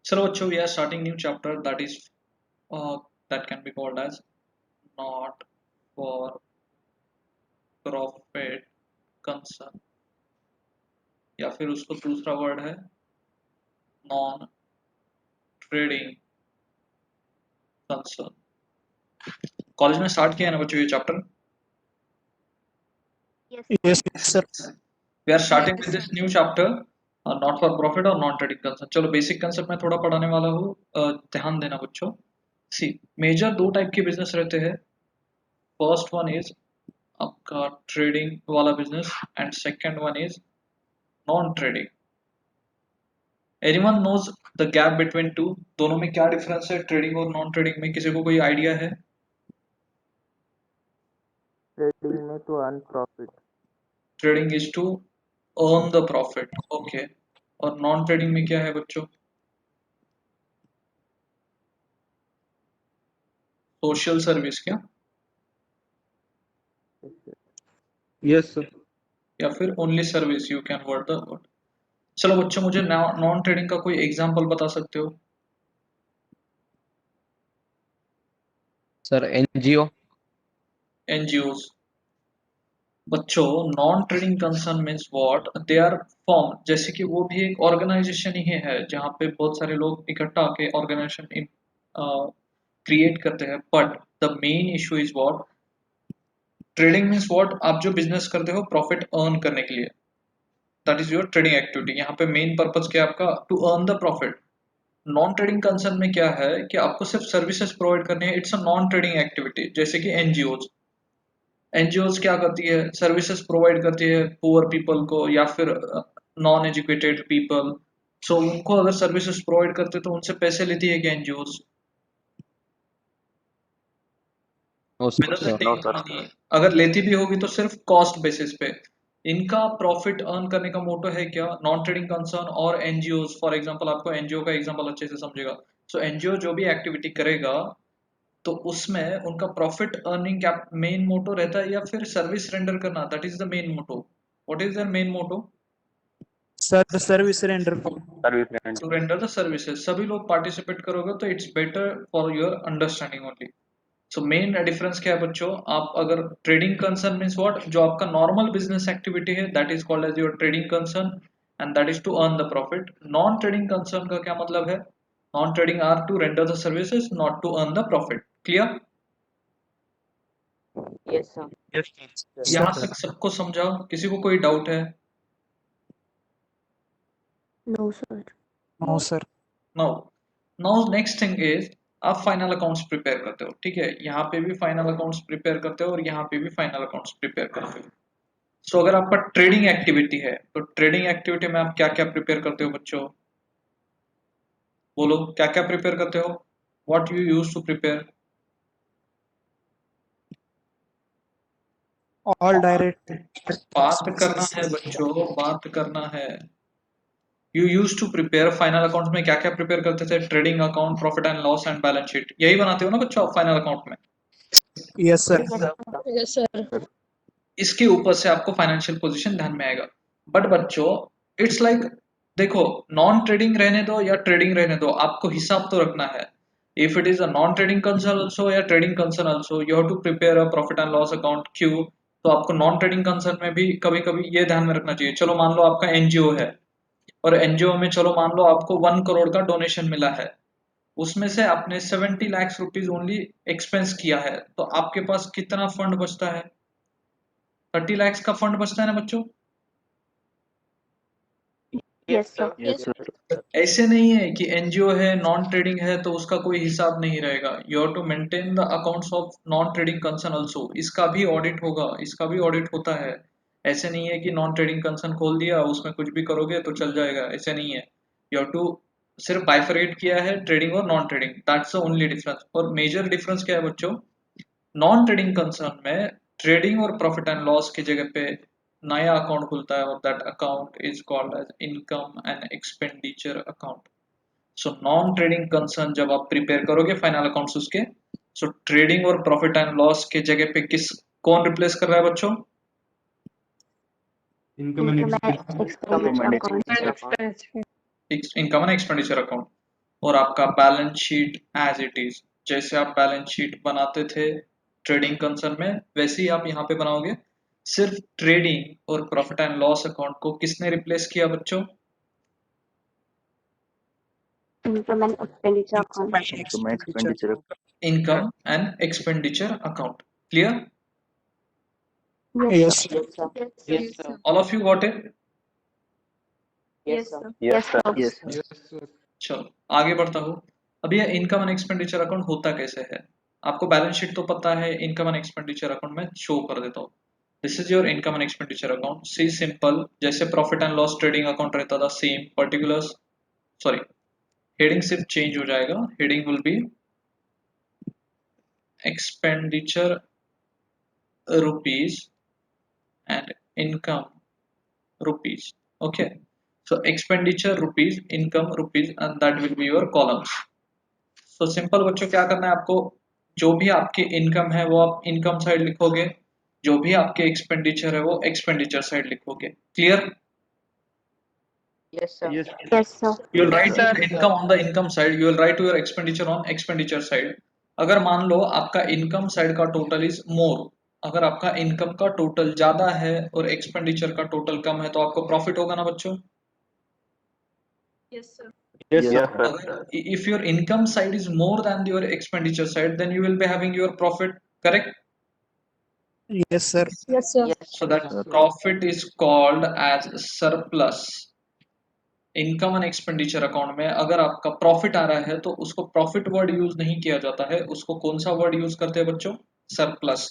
So, Acho, we are starting new chapter that is that can be called as not for profit concern या फिर उसको दूसरा word है non trading concern. College में start किया है ना बच्चों ये chapter. Yes, sir. We are starting with this new chapter not for profit और नॉन ट्रेडिंग कंसर्न। चलो बेसिक कंसेप्ट में थोड़ा पढ़ाने वाला हूँ, ध्यान देना बच्चों। सी मेजर दो टाइप के बिजनेस रहते हैं। फर्स्ट वन इज आपका ट्रेडिंग वाला business and second one is non trading. Anyone knows the gap between to? दोनों में क्या डिफरेंस है ट्रेडिंग और नॉन ट्रेडिंग में? किसी को कोई आइडिया है? Trading में to earn profit. Trading is to earn the profit, okay. और नॉन ट्रेडिंग में क्या है बच्चों? सोशल सर्विस क्या? Yes, sir. या फिर only service? You can word the word. चलो बच्चों मुझे नॉन ट्रेडिंग का कोई एग्जांपल बता सकते हो? Sir, NGO. एनजीओज। बच्चों non trading concern means what? They are form, जैसे कि वो भी एक ऑर्गेनाइजेशन ही है जहाँ पे बहुत सारे लोग इकट्ठा आके ऑर्गेनाइजेशन क्रिएट करते हैं। But the main issue is what? Trading means what? आप जो बिजनेस करते हो प्रॉफिट अर्न करने के लिए, that is your trading activity. यहाँ पे मेन पर्पज क्या है आपका? To earn the profit. Non trading concern में क्या है कि आपको सिर्फ सर्विसेज प्रोवाइड करनी है। It's a non trading activity. जैसे कि एनजीओज, एनजीओज क्या करती है? सर्विसेज प्रोवाइड करती है पुअर पीपल को या फिर नॉन एजुकेटेड पीपल। सो उनको अगर सर्विसेज प्रोवाइड करते तो उनसे पैसे लेती है क्या NGOs? No, sir. Without No, taking sir. Money. अगर लेती भी होगी तो सिर्फ कॉस्ट बेसिस पे। इनका प्रॉफिट अर्न करने का मोटो है क्या? नॉन ट्रेडिंग कंसर्न और एनजीओ। फॉर एग्जांपल आपको एनजीओ का एग्जांपल अच्छे से समझेगा। सो एनजीओ जो भी एक्टिविटी करेगा तो उसमें उनका प्रॉफिट अर्निंग क्या मेन मोटो रहता है या फिर सर्विस रेंडर करना? That is the main motto. What is their main motto? Sir service render. Service rent. To render the services. सभी लोग पार्टिसिपेट करोगे तो it's better for your understanding only. So main difference क्या है बच्चों? आप अगर ट्रेडिंग कंसर्न मीन्स व्हाट? जो आपका नॉर्मल बिजनेस एक्टिविटी है that is called as your trading concern and that is to earn the profit. Non trading concern का क्या मतलब है? Non trading are to render the services not to earn the profit. Clear? Yes, sir. Yes, यहाँ तक सबको समझा? किसी को कोई डाउट है? No, sir. No sir. Now now next thing is आप फाइनल अकाउंट्स प्रिपेयर करते हो, ठीक है? यहाँ पे भी फाइनल अकाउंट्स प्रिपेयर करते हो और यहाँ पे भी फाइनल अकाउंट्स प्रिपेयर करते हो। सो अगर आपका ट्रेडिंग एक्टिविटी है तो ट्रेडिंग एक्टिविटी में आप क्या क्या प्रिपेयर करते हो बच्चों? बोलो क्या क्या प्रिपेयर करते हो? What you use to prepare? All direct. बात करना है बच्चों, बात करना है। You use to prepare final account में क्या क्या प्रिपेयर करते थे? Trading account, profit and loss and balance sheet, यही बनाते हो ना बच्चों आप फाइनल अकाउंट में? Yes sir. Yes, sir. इसके ऊपर से आपको फाइनेंशियल पोजीशन ध्यान में आएगा। बट बच्चों इट्स लाइक देखो, नॉन ट्रेडिंग रहने दो या ट्रेडिंग रहने दो, आपको हिसाब तो रखना है। If it is a non trading concern also या trading concern also you have to prepare a profit and loss account. क्यों? तो आपको नॉन ट्रेडिंग कंसर्न में भी कभी कभी ये ध्यान में रखना चाहिए। चलो मान लो आपका एनजीओ है और एनजीओ में चलो मान लो आपको 1 करोड़ का डोनेशन मिला है, उसमें से आपने 70 लाख रुपीज ओनली एक्सपेंस किया है, तो आपके पास कितना फंड बचता है? 30 लाख का फंड बचता है ना बच्चों? Yes, sir. Yes, sir. ऐसे नहीं है कि एनजीओ है नॉन ट्रेडिंग है तो उसका कोई हिसाब नहीं रहेगा। You have to maintain the accounts of non trading concern also. इसका भी ऑडिट होगा, इसका भी ऑडिट होता है। ऐसे नहीं है कि नॉन ट्रेडिंग कंसर्न खोल दिया उसमें कुछ भी करोगे तो चल जाएगा, ऐसे नहीं है। यू हैव टू सिर्फ बाइफरेट किया है ट्रेडिंग और non trading, that's the only difference. और मेजर डिफरेंस क्या है बच्चों? नॉन ट्रेडिंग कंसर्न में ट्रेडिंग और प्रॉफिट एंड लॉस की जगह पे नया अकाउंट खुलता है और that account is called as income and expenditure account. So non trading concern जब आप प्रिपेयर करोगे फाइनल अकाउंट्स उसके, सो ट्रेडिंग और प्रॉफिट एंड लॉस के जगह पे किस कौन रिप्लेस कर रहा है बच्चों? Income and expenditure account. Income and expenditure account. और आपका balance sheet as it is, जैसे आप बैलेंस शीट बनाते थे ट्रेडिंग कंसर्न में वैसे ही आप यहाँ पे बनाओगे। सिर्फ ट्रेडिंग और प्रॉफिट एंड लॉस अकाउंट को किसने रिप्लेस किया बच्चों? Income and expenditure account. Income and expenditure. Income and expenditure account. Clear? Yes, sir. sir. Yes, sir. All of you got it? Yes, sir. Yes, sir. Yes, sir. चलो आगे बढ़ता हूँ। अब ये इनकम एंड एक्सपेंडिचर अकाउंट होता कैसे है? आपको बैलेंस शीट तो पता है, इनकम एंड एक्सपेंडिचर अकाउंट में शो कर देता हूँ। This is your income and expenditure account. See simple, जैसे profit and loss trading account रहता था सेम पर्टिकुलर्स, सॉरी हेडिंग सिर्फ चेंज हो जाएगा। Heading will be expenditure rupees and income rupees. Okay, so expenditure rupees, income rupees, and that will be your columns. So simple बच्चों, क्या करना है आपको? जो भी आपकी इनकम है वो आप इनकम साइड लिखोगे, जो भी आपके एक्सपेंडिचर है वो एक्सपेंडिचर साइड लिखोगे। Clear? Yes, sir. Yes, sir. You will write your income on the income side, you will write your expenditure on expenditure side. अगर मान लो आपका इनकम साइड का टोटल इज मोर, अगर आपका इनकम का टोटल ज्यादा है और एक्सपेंडिचर का टोटल कम है तो आपको प्रॉफिट होगा ना बच्चों? Yes, sir. Yes, sir. अगर if your income side is more than your expenditure side, then you will be having your profit, correct? Yes, sir. Yes, sir. So that profit is called as surplus. Income and expenditure account में अगर आपका profit आ रहा है तो उसको profit word use नहीं किया जाता है, उसको कौन सा वर्ड यूज करते हैं बच्चों? सरप्लस।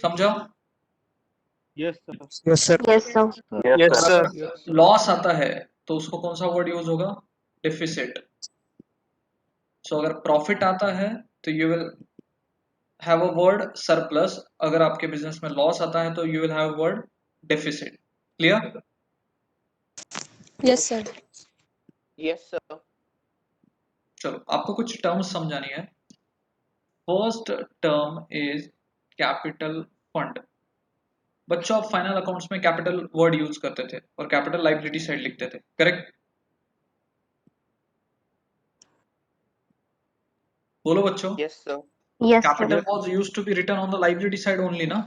समझा? Yes, sir. Yes, sir. Yes, sir. Yes, sir. Loss आता है तो उसको कौन सा वर्ड यूज होगा? डेफिसिट। सो अगर प्रॉफिट आता है तो you will have a word surplus, अगर आपके बिजनेस में लॉस आता है तो you will have word deficit. Clear? Yes, sir. Yes, sir. चलो आपको कुछ टर्म्स समझानी है। First term is capital fund. बच्चों आप फाइनल अकाउंट्स में कैपिटल वर्ड यूज करते थे और कैपिटल लाइबिलिटी साइड लिखते थे, करेक्ट? बोलो बच्चों। Yes, sir. Yes, capital sir. Was used to be written on the liability side only ना?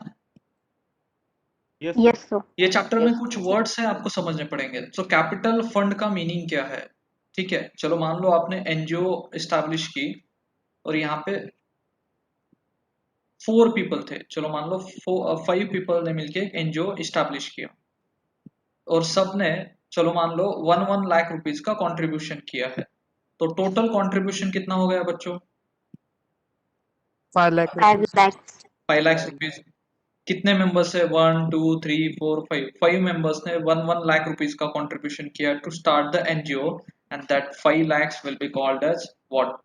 Yes, Yes, sir. ये चैप्टर में कुछ वर्ड्स हैं आपको समझने पड़ेंगे। सो कैपिटल फंड का मीनिंग क्या है? ठीक है, चलो मान लो आपने एनजीओ एस्टैब्लिश की और यहाँ पे 4 पीपल थे, चलो मान लो 5 पीपल ने मिलके एक एनजीओ एस्टैब्लिश किया और सबने चलो मान लो 1 लाख रुपीस का कंट्रीब्यूशन किया है, तो टोटल कंट्रीब्यूशन कितना हो गया बच्चों? 5 lakh 5 rupees. lakhs. 5 lakh rupees. कितने मेंबर्स है? 1 2 3 4 5 मेंबर्स ने 1 लाख रुपीस का कंट्रीब्यूशन किया to start the NGO, and that 5 lakhs will be called as what?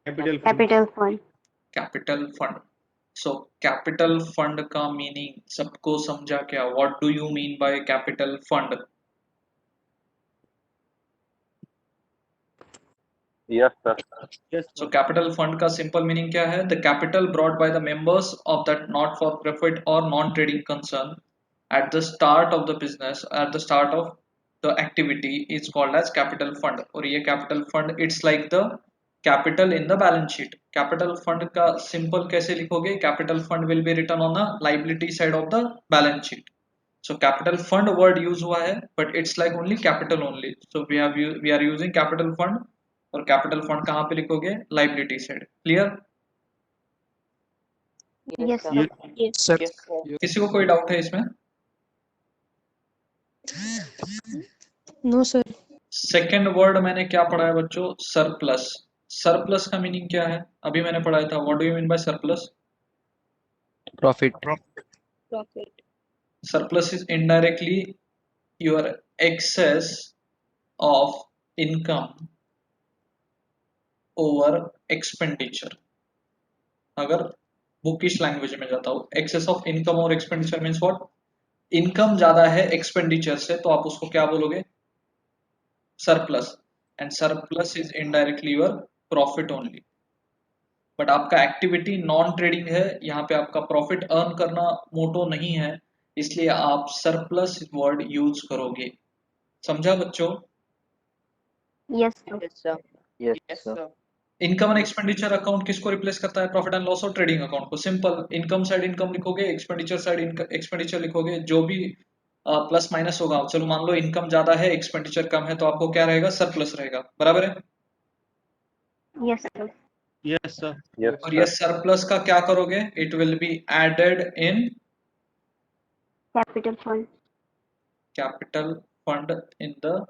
Capital fund. Capital fund. Capital fund. So capital fund का मीनिंग सबको समझा क्या? What do you mean by capital fund? Yes, sir. Yes, so sir. Capital fund का simple meaning क्या है? The capital brought by the members of that not for profit और non trading concern at the start of the business, at the start of the activity is called as capital fund। और ये capital fund it's like the capital in the balance sheet। capital fund का simple कैसे लिखोगे? capital fund will be written on the liability side of the balance sheet। so capital fund word use हुआ है but it's like only capital only, so we are using capital fund और capital fund कहाँ पे लिखोगे? liability side। clear? Yes, sir. Yes, sir. किसी को कोई doubt है इसमें? No, sir. सेकेंड वर्ड मैंने क्या पढ़ा है बच्चों? सरप्लस। सरप्लस का मीनिंग क्या है? अभी मैंने पढ़ाया था। What do you mean by surplus? Profit. Profit. Surplus is indirectly your excess of income over expenditure. अगर बुकिश लैंग्वेज में जाता हूँ, एक्सेस ऑफ इनकम और एक्सपेंडिचर मीन्स व्हाट? इनकम ज्यादा है एक्सपेंडिचर से तो आप उसको क्या बोलोगे? Surplus. And surplus is indirectly your profit only. But आपका एक्टिविटी नॉन ट्रेडिंग है, यहाँ पे आपका प्रॉफिट अर्न करना मोटो नहीं है, इसलिए आप सरप्लस वर्ड यूज करोगे। समझा बच्चों? Yes, sir. Yes, sir. Yes, Yes, sir. sir. Income and expenditure account किसको रिप्लेस करता है? प्रॉफिट एंड लॉस और ट्रेडिंग अकाउंट को। सिंपल, इनकम साइड इनकम लिखोगे, एक्सपेंडिचर साइड एक्सपेंडिचर लिखोगे, जो भी प्लस माइनस होगा, चलो मान लो इनकम ज्यादा है एक्सपेंडिचर कम है, तो आपको क्या रहेगा? सरप्लस रहेगा, बराबर है। Yes, sir. Yes, sir. Yes, और sir. ये सरप्लस का क्या करोगे? It will be added in Capital fund. Capital fund in the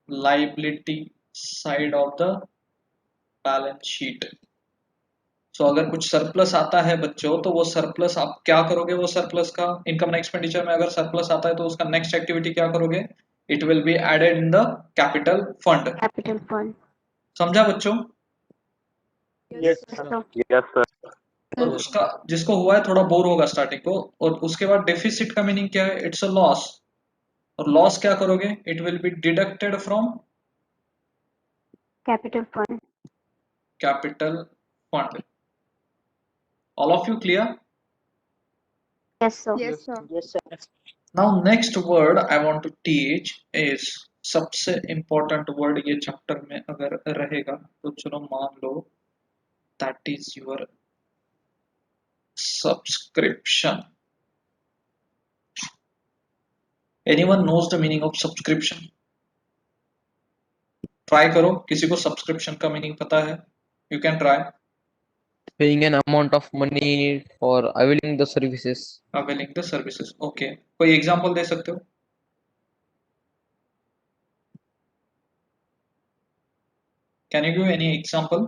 liability side of the balance sheet. So अगर कुछ सरप्लस आता है बच्चों, तो वो सरप्लस आप क्या करोगे? वो सरप्लस का इनकम एंड एक्सपेंडिचर में अगर सरप्लस आता है तो उसका नेक्स्ट एक्टिविटी क्या करोगे? It will be added in the capital fund. Capital fund. समझा बच्चों? Yes, Yes, sir. sir. Yes, sir. और उसका जिसको हुआ है थोड़ा बोर होगा स्टार्टिंग को, और उसके बाद डेफिसिट का मीनिंग क्या है? It's a loss. और लॉस क्या करोगे? It will be deducted from Capital fund. Capital fund. All of you clear? Yes, sir. Yes, sir. Yes, sir. Now next word I want to teach is, सबसे important word ये chapter में अगर रहेगा तो चलो मान लो, that is your subscription. Anyone knows the meaning of subscription? Try करो, किसी को सब्सक्रिप्शन का मीनिंग पता है? You can try. Paying an amount of money for availing the services. Availing the services, okay. कोई एग्जांपल दे सकते हो? Can you give any example?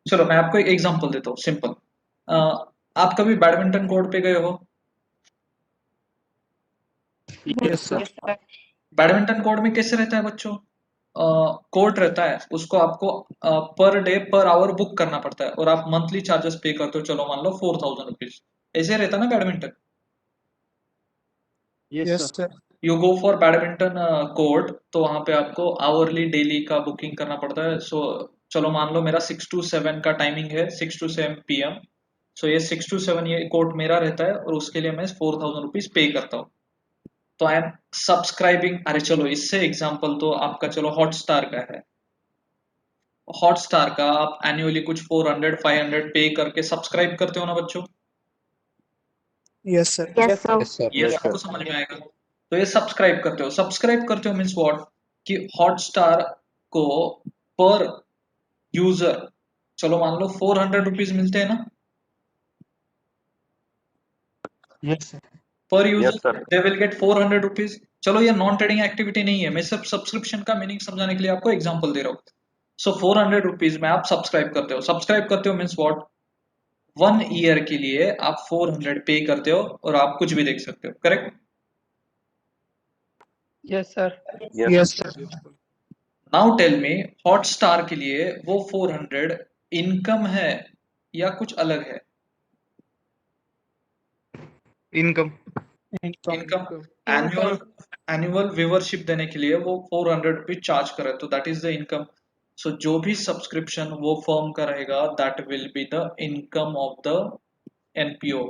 चलो मैं आपको एक एग्जांपल देता हूँ, सिंपल। आप कभी बैडमिंटन कोर्ट पे गए हो? Yes, sir. Yes, sir. Badminton court में कैसे रहता है बच्चों? कोर्ट रहता है, उसको आपको per day per hour book करना पड़ता है, और आप मंथली चार्जेस पे करते हो, चलो मान लो 4000 रुपीज। ऐसे रहता है ना badminton? Yes, sir. You go for badminton court, तो वहां पे आपको आवरली डेली का बुकिंग करना पड़ता है। सो चलो मान लो मेरा 6 to 7 का टाइमिंग है, 6 to 7 PM। सो ये 6 to 7 ये कोर्ट मेरा रहता है, और उसके लिए मैं 4000 रुपीज पे करता हूँ। तो आई एम सब्सक्राइबिंग। अरे चलो इससे एग्जाम्पल तो आपका चलो हॉटस्टार का है। हॉटस्टार का आप एनुअली कुछ 400 500 पे करके सब्सक्राइब करते हो ना बच्चों? Yes, sir. Yes, sir. ये Yes, सबको sir. समझ में आएगा। तो ये सब्सक्राइब करते हो, सब्सक्राइब करते हो मीन्स व्हाट? कि हॉटस्टार को पर यूजर, चलो मान लो 400 रुपीज मिलते हैं ना Yes, sir. पर Yes, user, sir. They will get 400 rupees. चलो ये नॉन ट्रेडिंग एक्टिविटी नहीं है, मैं सिर्फ सब्सक्रिप्शन का मीनिंग समझाने के लिए आपको एग्जांपल दे रहा हूँ। सो 400 रुपीज में आप सब्सक्राइब करते हो। सब्सक्राइब करते हो मीन्स व्हाट? 1 ईयर के लिए आप 400 पे करते हो, और आप कुछ भी देख सकते हो, correct? Yes, sir. Yes, sir. Now tell me, Hotstar के लिए वो 400 इनकम है या कुछ अलग है? Income. Income. Annual annual viewership देने के लिए वो 400 रुपीज चार्ज करे, तो दैट इज द इनकम। सो जो भी सब्सक्रिप्शन वो फर्म का रहेगा, that will be the income of the NPO.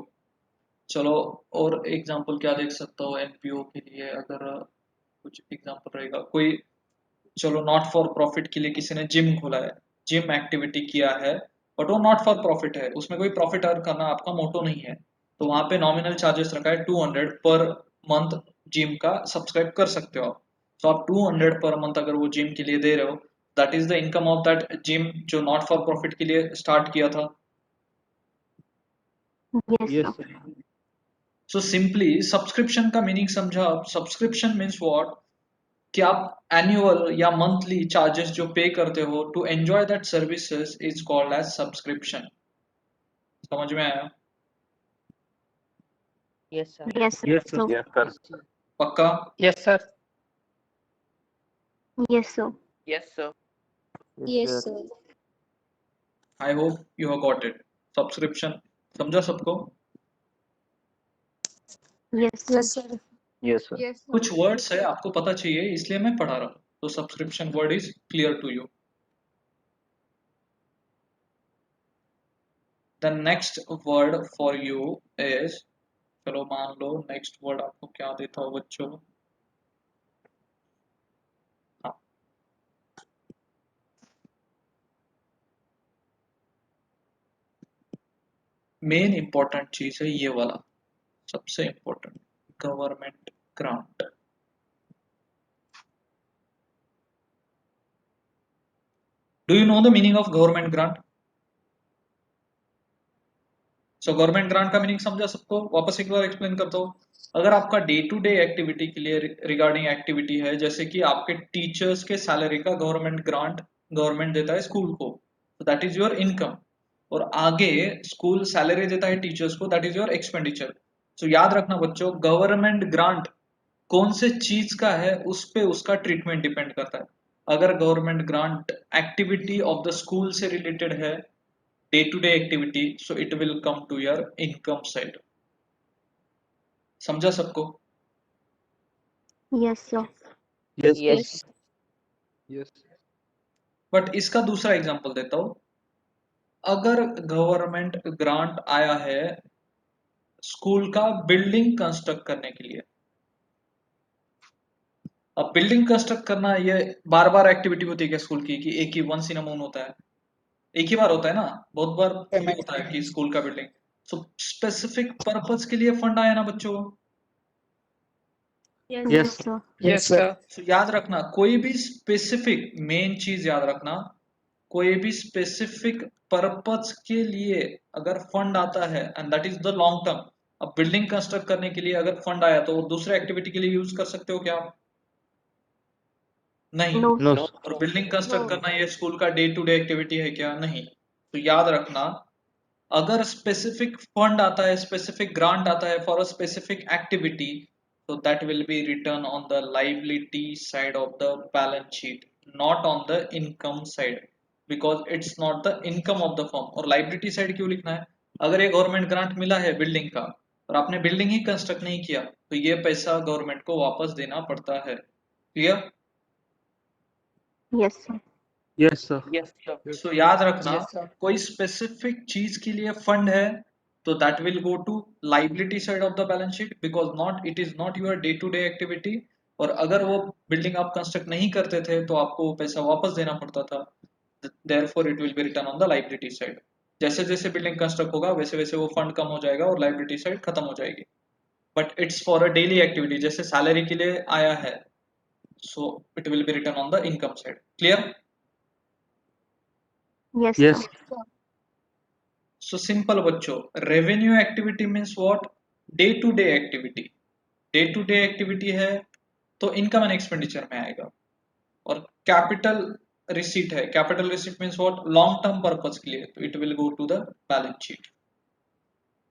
चलो और एग्जांपल क्या देख सकता हो एनपीओ के लिए? अगर कुछ एग्जांपल रहेगा कोई, चलो नॉट फॉर प्रॉफिट के लिए किसी ने जिम खोला है, जिम एक्टिविटी किया है, बट वो नॉट फॉर प्रॉफिट है, उसमें कोई प्रॉफिट अर्न करना आपका मोटो नहीं है, तो वहां पे नॉमिनल चार्जेस रखा है 200 पर मंथ। जिम का सब्सक्राइब कर सकते हो आप। तो आप 200 पर मंथ अगर वो जिम के लिए दे रहे हो, that is the income of that gym जो नॉट फॉर प्रॉफिट के लिए स्टार्ट किया था। Yes, Yes, sir. sir. So simply subscription का मीनिंग समझा आप? Subscription means what? कि आप एनुअल या मंथली चार्जेस जो पे करते हो to enjoy that services is called as subscription. समझ में आया? Yes, sir. Yes, sir. Yes, sir. So, yes, sir. पक्का? Yes, sir. yes, sir. Yes, sir. Yes, sir. I hope you have got it. Subscription समझा सबको? Yes, sir. Yes, sir. कुछ words है आपको पता चाहिए, इसलिए मैं पढ़ा रहा हूँ, तो subscription word is clear to you. The next word for you is चलो मान लो नेक्स्ट वर्ड आपको क्या देता हो बच्चों। हाँ, मेन इंपॉर्टेंट चीज है ये वाला, सबसे important, government grant. Do you know the meaning of government grant? So government grant का मीनिंग समझा सबको? वापस एक बार एक्सप्लेन करता हूँ। अगर आपका डे टू डे एक्टिविटी के लिए रिगार्डिंग एक्टिविटी है, जैसे कि आपके टीचर्स के सैलरी का गवर्नमेंट ग्रांट गवर्नमेंट देता है स्कूल को, तो दैट इज योर इनकम। और आगे स्कूल सैलरी देता है टीचर्स को, दैट इज योर एक्सपेंडिचर। सो याद रखना बच्चों, गवर्नमेंट ग्रांट कौन से चीज का है उस पे उसका ट्रीटमेंट डिपेंड करता है। अगर government grant activity of the school से रिलेटेड है, day to day activity, so it will come to your income side। समझा सबको? Yes, sir. Yes, Yes. Yes. Yes. But इसका दूसरा एग्जांपल देता हूं। अगर गवर्नमेंट ग्रांट आया है स्कूल का बिल्डिंग कंस्ट्रक्ट करने के लिए, अब बिल्डिंग कंस्ट्रक्ट करना ये बार बार एक्टिविटी होती है क्या स्कूल की, कि एक ही वंस इन अ मून होता है? एक ही बार होता है ना, बहुत बार थोड़ी होता है कि स्कूल का बिल्डिंग। सो स्पेसिफिक पर्पस के लिए फंड आया ना बच्चों। Yes, yes, sir. Yes, sir. सो याद रखना, कोई भी स्पेसिफिक, मेन चीज याद रखना, कोई भी स्पेसिफिक पर्पस के लिए अगर फंड आता है and that is the long term. अब बिल्डिंग कंस्ट्रक्ट करने के लिए अगर फंड आया तो वो दूसरे एक्टिविटी के लिए यूज कर सकते हो क्या आप? नहीं। No, no, sir. और बिल्डिंग कंस्ट्रक्ट No. करना ये स्कूल का डे टू डे एक्टिविटी है क्या? नहीं। तो याद रखना, अगर स्पेसिफिक फंड आता है, स्पेसिफिक ग्रांट आता है for a specific activity, so that will be written on the liability side of the balance sheet, not on the income side, because it's not the income of the firm। और liability side क्यों लिखना है? अगर ये government grant मिला है building का और आपने बिल्डिंग ही कंस्ट्रक्ट नहीं किया, तो ये पैसा गवर्नमेंट को वापस देना पड़ता है। Clear? Yes, sir. yes, sir. Yes, sir. सो याद रखना, Yes, sir. कोई स्पेसिफिक चीज के लिए फंड है तो that will go to liability side of the balance sheet, because not, it is not your day to day activity. और अगर वो बिल्डिंग आप कंस्ट्रक्ट नहीं करते थे तो आपको वो पैसा वापस देना पड़ता था, therefore it will be return on the liability side. जैसे जैसे बिल्डिंग कंस्ट्रक्ट होगा वैसे वैसे वो फंड कम हो जाएगा और लाइबिलिटी साइड खत्म हो जाएगी। But it's for a daily activity, जैसे सैलरी के लिए आया है, so it will be return on the income side. Clear? Yes, Yes, sir. So simple बच्चों, revenue activity means what? Day to day activity. Day to day activity है तो income and expenditure में आएगा। और कैपिटल रिसीट है, capital receipt means what? Long term purpose के लिए, तो it will go to the balance sheet.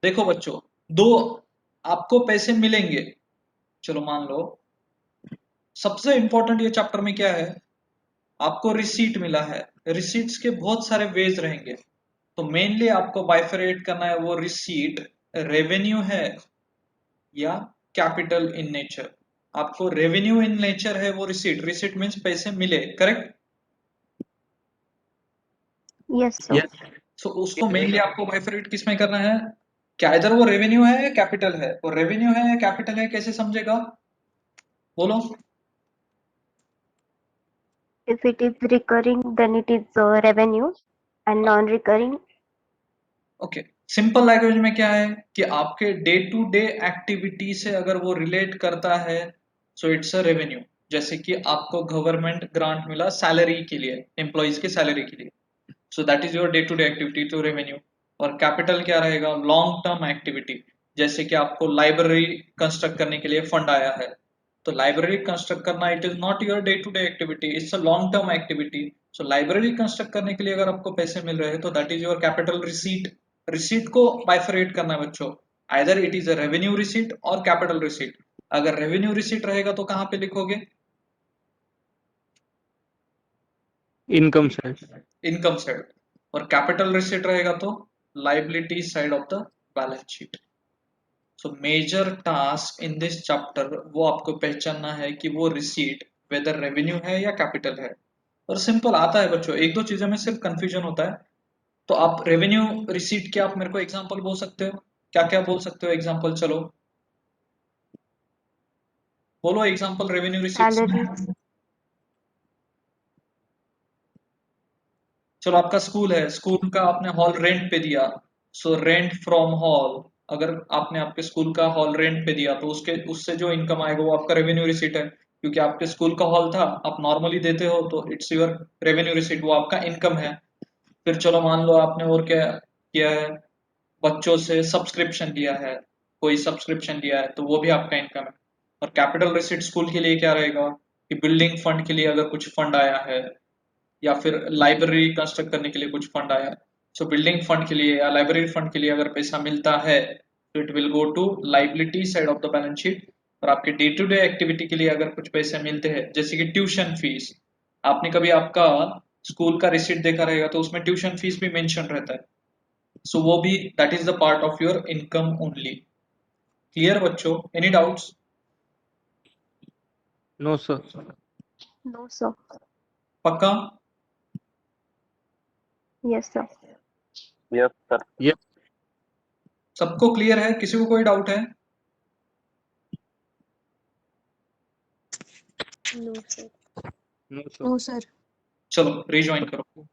देखो बच्चों, दो आपको पैसे मिलेंगे, चलो मान लो। सबसे इंपॉर्टेंट ये चैप्टर में क्या है? आपको रिसीट मिला है, रिसीट्स के बहुत सारे वेज रहेंगे, तो मेनली आपको बाइफरेट करना है, वो रिसीट रेवेन्यू है या कैपिटल इन नेचर। आपको रेवेन्यू इन नेचर है वो रिसीट, रिसीट मीन्स पैसे मिले, करेक्ट? Yes, sir. yes, सो उसको मेनली आपको बाइफरेट किस में करना है? क्या इधर वो रेवेन्यू है या कैपिटल है? वो रेवेन्यू है या कैपिटल है, कैसे समझेगा? बोलो। If it is recurring, then it is revenue, and non-recurring, okay, simple language में क्या है कि आपके डे टू डे एक्टिविटी से अगर वो रिलेट करता है, सो इट्स अ रेवेन्यू। जैसे कि आपको गवर्नमेंट ग्रांट मिला सैलरी के लिए, एम्प्लॉइज के सैलरी के लिए, so that is your day to day activity, तो रेवेन्यू। और कैपिटल क्या रहेगा? Long term activity. जैसे कि आपको लाइब्रेरी कंस्ट्रक्ट करने के लिए फंड आया है, तो लाइब्रेरी कंस्ट्रक्ट करना it is not your day to day activity, it's a long term activity. So library construct करने के लिए अगर आपको पैसे मिल रहे हैं तो that is your capital receipt. Receipt को बाइफरेट करना है बच्चों, either it is a revenue receipt और कैपिटल रिसीट। अगर रेवेन्यू रिसीट रहेगा तो कहां पे लिखोगे? Income side. Income side. और कैपिटल रिसीट रहेगा तो liability side of the balance sheet. So major task in this chapter वो आपको पहचानना है कि वो रिसीट वेदर रेवेन्यू है या कैपिटल है। और सिंपल आता है बच्चों, एक दो चीजों में सिर्फ कंफ्यूजन होता है। तो आप रेवेन्यू रिसीट के आप मेरे को एग्जांपल बोल सकते हो? क्या क्या बोल सकते हो एग्जांपल? चलो। बोलो एग्जांपल रेवेन्यू रिसीट्स। Salary. चलो आपका स्कूल है, स्कूल का आपने हॉल रेंट पे दिया, सो रेंट फ्रॉम हॉल, अगर आपने आपके स्कूल का हॉल रेंट पे दिया तो उसके उससे जो इनकम आएगा वो आपका रेवेन्यू रिसीट है, क्योंकि आपके स्कूल का हॉल था, आप नॉर्मली देते हो तो इट्स योर रेवेन्यू रिसीट, वो आपका इनकम है। फिर चलो मान लो आपने और क्या किया है, बच्चों से सब्सक्रिप्शन लिया है, कोई सब्सक्रिप्शन लिया है तो वो भी आपका इनकम है। और कैपिटल रिसीट स्कूल के लिए क्या रहेगा कि बिल्डिंग फंड के लिए अगर कुछ फंड आया है, या फिर लाइब्रेरी कंस्ट्रक्ट करने के लिए कुछ फंड आया है, सो बिल्डिंग फंड के लिए या लाइब्रेरी फंड के लिए अगर पैसा मिलता है तो it will go to liability side of the balance sheet. और आपके डे टू डे एक्टिविटी के लिए अगर कुछ पैसे मिलते हैं, जैसे कि ट्यूशन फीस, आपने कभी आपका स्कूल का रिसीट देखा रहेगा तो उसमें ट्यूशन फीस भी मेंशन रहता है, सो वो भी that is the part of your income only. Clear बच्चों, any doubts? No, sir. No, sir. पक्का? Yes, sir. Yes, sir. Yes. सबको क्लियर है, किसी को कोई डाउट है? No, sir. No, sir. No, sir. चलो रिज्वाइन करो।